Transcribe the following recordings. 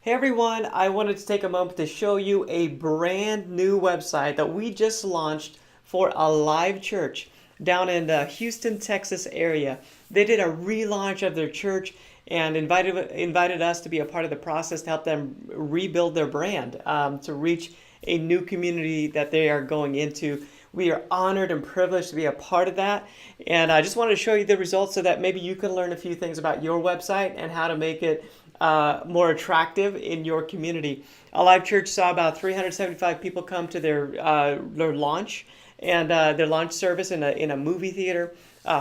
Hey everyone, I wanted to take a moment to show you a brand new website that we just launched for Alive Church down in the Houston, Texas area. They did a relaunch of their church and invited us to be a part of the process to help them rebuild their brand, to reach a new community that they are going into. We are honored and privileged to be a part of that. And I just wanted to show you the results so that maybe you can learn a few things about your website and how to make it more attractive in your community. Alive Church saw about 375 people come to their launch and their launch service in a movie theater.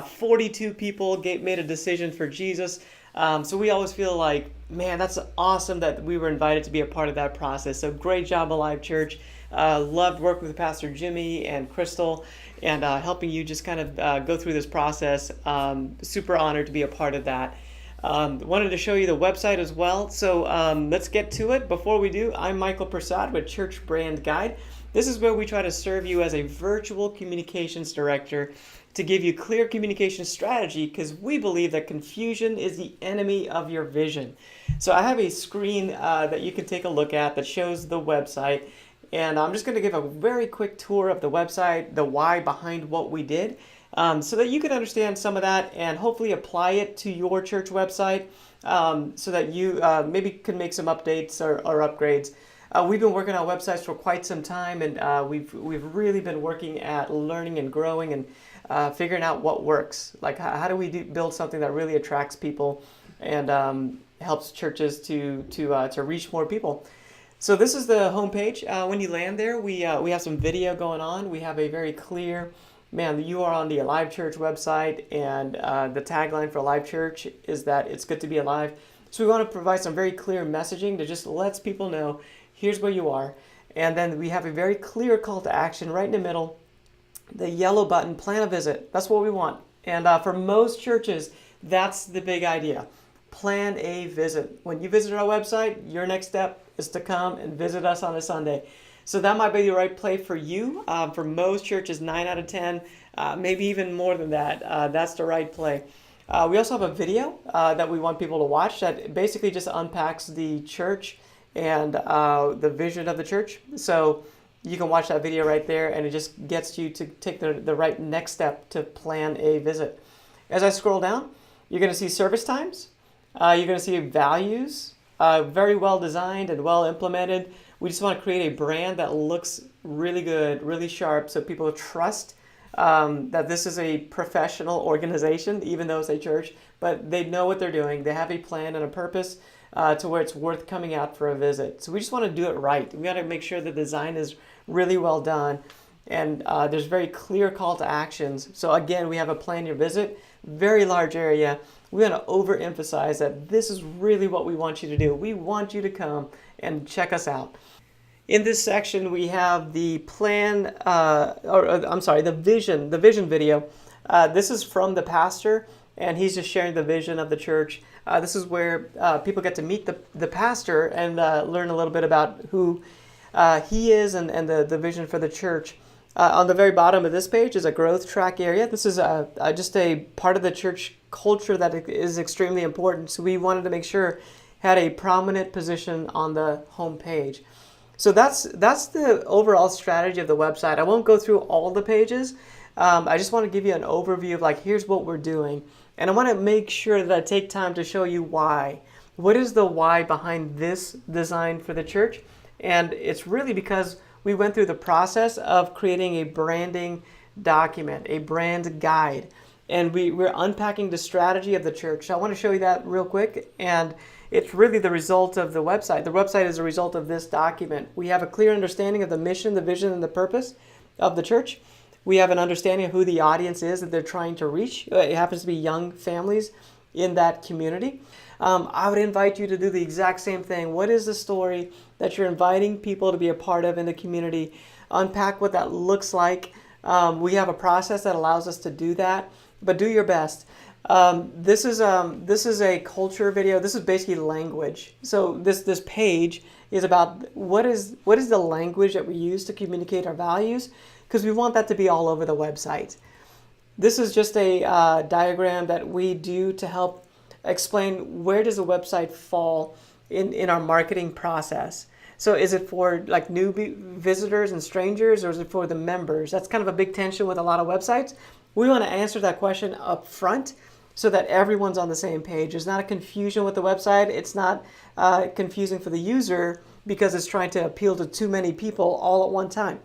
42 people made a decision for Jesus. So we always feel like, man, that's awesome that we were invited to be a part of that process. So great job, Alive Church. Loved working with Pastor Jimmy and Crystal and helping you just kind of go through this process. Super honored to be a part of that. Wanted to show you the website as well. So let's get to it. Before we do, I'm Michael Prasad with Church Brand Guide. This is where we try to serve you as a virtual communications director to give you clear communication strategy because we believe that confusion is the enemy of your vision. So I have a screen that you can take a look at that shows the website. And I'm just going to give a very quick tour of the website, the why behind what we did, so that you can understand some of that and hopefully apply it to your church website so that you maybe can make some updates or upgrades. We've been working on websites for quite some time, and we've really been working at learning and growing and figuring out what works. Like how do we build something that really attracts people and helps churches to reach more people. So this is the homepage. When you land there, we have some video going on. We have a very clear, man, you are on the Alive Church website, and the tagline for Alive Church is that it's good to be alive. So we want to provide some very clear messaging that just lets people know, here's where you are. And then we have a very clear call to action right in the middle, the yellow button, plan a visit. That's what we want. And for most churches, that's the big idea. Plan a visit. When you visit our website, your next step is to come and visit us on a Sunday. So that might be the right play for you. For most churches, 9 out of 10, maybe even more than that, that's the right play. We also have a video that we want people to watch that basically just unpacks the church and the vision of the church. So you can watch that video right there, and it just gets you to take the right next step to plan a visit. As I scroll down, you're going to see service times. You're going to see values, very well designed and well implemented. We just want to create a brand that looks really good, really sharp, so people trust that this is a professional organization, even though it's a church, but they know what they're doing. They have a plan and a purpose to where it's worth coming out for a visit. So we just want to do it right. We got to make sure the design is really well done, and there's very clear call to actions. So again, we have a plan your visit, very large area. We want to overemphasize that this is really what we want you to do. We want you to come and check us out. In this section, we have the plan, the vision video. This is from the pastor, and he's just sharing the vision of the church. This is where people get to meet the pastor and learn a little bit about who he is and the vision for the church. On the very bottom of this page is a growth track area. This is just a part of the church culture that is extremely important. So we wanted to make sure had a prominent position on the home page. So that's the overall strategy of the website. I won't go through all the pages. I just want to give you an overview of like, here's what we're doing. And I want to make sure that I take time to show you why. What is the why behind this design for the church? And it's really because we went through the process of creating a branding document, a brand guide. And we're unpacking the strategy of the church. So I want to show you that real quick. And it's really the result of the website. The website is a result of this document. We have a clear understanding of the mission, the vision, and the purpose of the church. We have an understanding of who the audience is that they're trying to reach. It happens to be young families in that community. I would invite you to do the exact same thing. What is the story that you're inviting people to be a part of in the community? Unpack what that looks like. We have a process that allows us to do that, but do your best. This is a culture video. This is basically language. So this page is about what is the language that we use to communicate our values, because we want that to be all over the website. This is just a diagram that we do to help explain where does a website fall in our marketing process. So is it for like new visitors and strangers, or is it for the members? That's kind of a big tension with a lot of websites. We want to answer that question up front so that everyone's on the same page. There's not a confusion with the website. It's not confusing for the user because it's trying to appeal to too many people all at one time.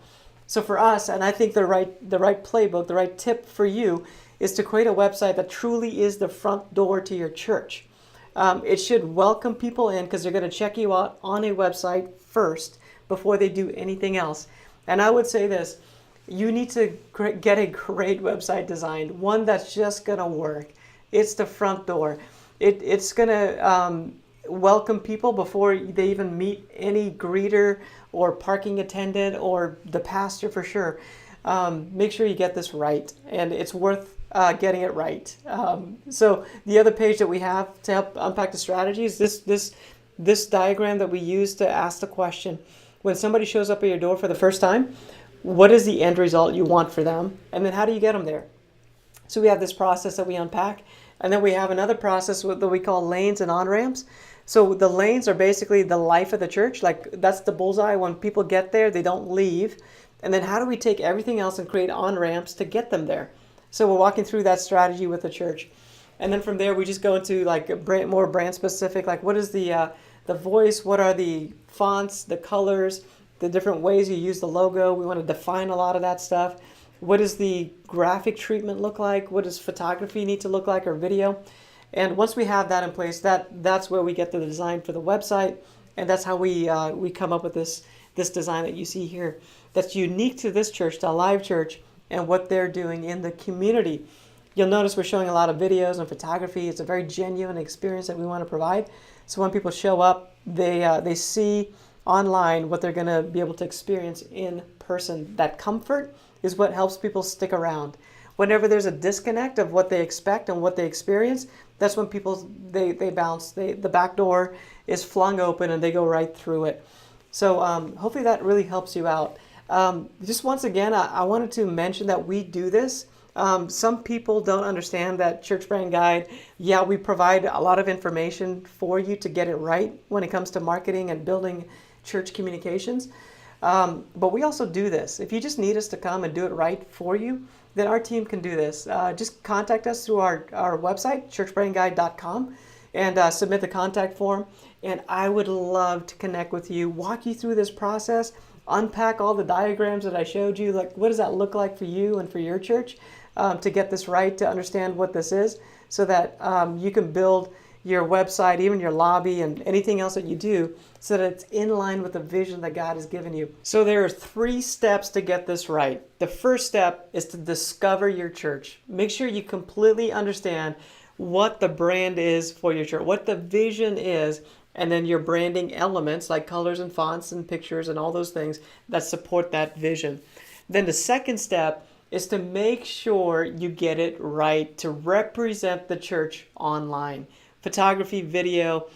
So for us, and I think the right playbook, the right tip for you is to create a website that truly is the front door to your church. It should welcome people in because they're going to check you out on a website first before they do anything else. And I would say this, you need to get a great website designed, one that's just going to work. It's the front door. It's going to welcome people before they even meet any greeter or parking attendant or the pastor for sure. Make sure you get this right, and it's worth getting it right. So the other page that we have to help unpack the strategies, this diagram that we use to ask the question, when somebody shows up at your door for the first time, what is the end result you want for them? And then how do you get them there? So we have this process that we unpack, and then we have another process that we call lanes and on-ramps. So the lanes are basically the life of the church. Like that's the bullseye. When people get there, they don't leave. And then how do we take everything else and create on-ramps to get them there? So we're walking through that strategy with the church. And then from there, we just go into like more brand specific, like what is the voice, what are the fonts, the colors, the different ways you use the logo. We want to define a lot of that stuff. What does the graphic treatment look like? What does photography need to look like, or video? And once we have that in place, that's where we get the design for the website. And that's how we come up with this design that you see here. That's unique to this church, to Alive Church, and what they're doing in the community. You'll notice we're showing a lot of videos and photography. It's a very genuine experience that we want to provide. So when people show up, they see online what they're going to be able to experience in person. That comfort is what helps people stick around. Whenever there's a disconnect of what they expect and what they experience, that's when people they bounce. The back door is flung open and they go right through it. So hopefully that really helps you out. Just once again, I wanted to mention that we do this. Some people don't understand that Church Brand Guide, we provide a lot of information for you to get it right when it comes to marketing and building church communications. But we also do this. If you just need us to come and do it right for you, then our team can do this. Just contact us through our website, churchbrandguide.com, and submit the contact form. And I would love to connect with you, walk you through this process, unpack all the diagrams that I showed you. Like, what does that look like for you and for your church to get this right, to understand what this is, so that you can build your website, even your lobby and anything else that you do, so that it's in line with the vision that God has given you. So there are 3 steps to get this right. The first step is to discover your church. Make sure you completely understand what the brand is for your church, what the vision is, and then your branding elements like colors and fonts and pictures and all those things that support that vision. Then the second step is to make sure you get it right to represent the church online. Photography, video,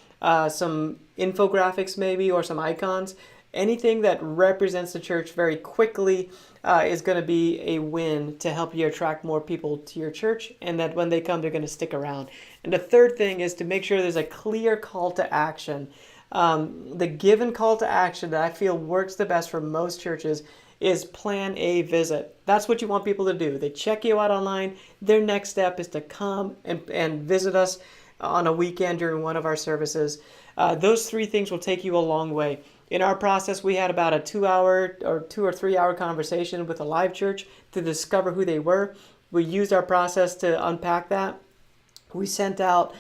some infographics maybe, or some icons. Anything that represents the church very quickly is going to be a win to help you attract more people to your church, and that when they come, they're going to stick around. And the third thing is to make sure there's a clear call to action. The given call to action that I feel works the best for most churches is plan a visit. That's what you want people to do. They check you out online. Their next step is to come and visit us on a weekend during one of our services. Those 3 things will take you a long way. In our process, we had about a 2-hour or 2 or 3 hour conversation with Alive Church to discover who they were. We used our process to unpack that. We sent out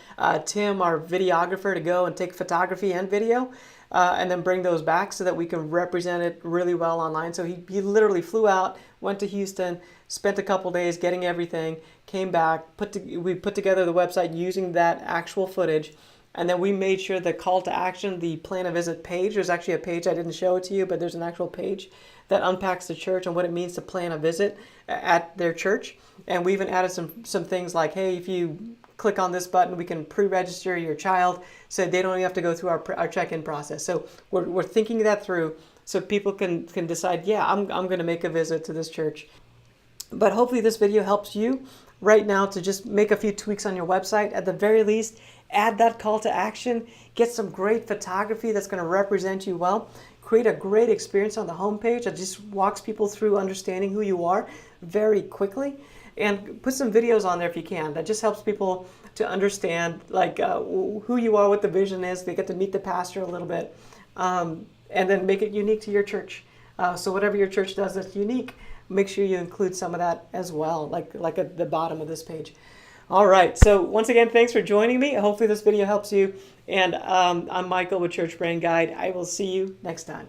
Tim, our videographer, to go and take photography and video, and then bring those back so that we can represent it really well online. So he literally flew out, went to Houston, spent a couple days getting everything, came back, we put together the website using that actual footage, and then we made sure the call to action, the plan a visit page, there's actually a page, I didn't show it to you, but there's an actual page that unpacks the church and what it means to plan a visit at their church. And we even added some things like, hey, if you click on this button, we can pre-register your child so they don't even have to go through our check-in process. So we're thinking that through so people can decide, I'm going to make a visit to this church. But hopefully this video helps you right now to just make a few tweaks on your website. At the very least, add that call to action, get some great photography that's going to represent you well, create a great experience on the homepage that just walks people through understanding who you are very quickly, and put some videos on there if you can. That just helps people to understand like who you are, what the vision is. They get to meet the pastor a little bit, and then make it unique to your church. So whatever your church does that's unique, make sure you include some of that as well, like at the bottom of this page. All right. So once again, thanks for joining me. Hopefully this video helps you. And I'm Michael with Church Brand Guide. I will see you next time.